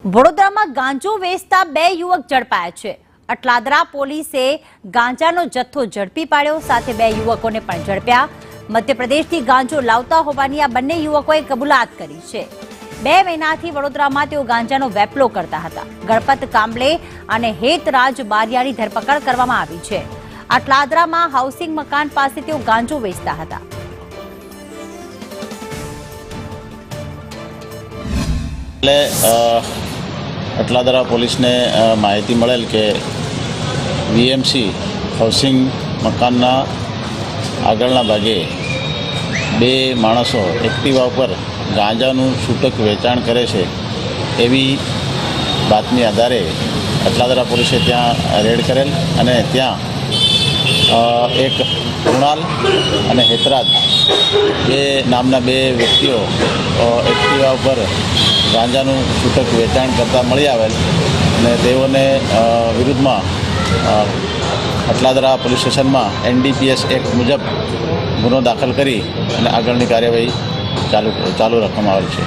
વડોદરામાં ગાંજો વેચતા બે યુવક ઝડપાયા છે। અટલાદરા પોલીસે ગાંજાનો જથ્થો ઝડપી પાડ્યો, સાથે બે યુવકોને પણ ઝડપ્યા। મધ્યપ્રદેશથી ગાંજો લાવતા હોવાની આ બંને યુવકોએ કબૂલાત કરી છે। 2 મહિનાથી વડોદરામાં તેઓ ગાંજાનો વેપલો કરતા હતા। ગણપત કાંબલે અને હેતરાજ બારિયાની ધરપકડ કરવામાં આવી છે। અટલાદરામાં હાઉસિંગ મકાન પાસે તેઓ ગાંજો વેચતા હતા। अटलादरा पुलिस ने माहिती મળેલ કે વીએમસી હાઉસિંગ મકાનના આગળના ભાગે બે માણસો એક્ટિવા ઉપર ગાંજાનું છૂટક વેચાણ કરે છે એવી બાતમી આધારે અટલાદરા પોલીસે ત્યાં રેડ કરેલ અને ત્યાં એક કૃણાલ અને હેતરાજ એ નામના બે વ્યક્તિઓ એક્ટિવા ઉપર ગાંજાનું છૂટક વેચાણ કરતા મળી આવેલ અને તેઓને વિરુદ્ધમાં અટલાદરા પોલીસ સ્ટેશનમાં NDPS એક્ટ મુજબ ગુનો દાખલ કરી અને આગળની કાર્યવાહી ચાલુ રાખવામાં આવેલ છે।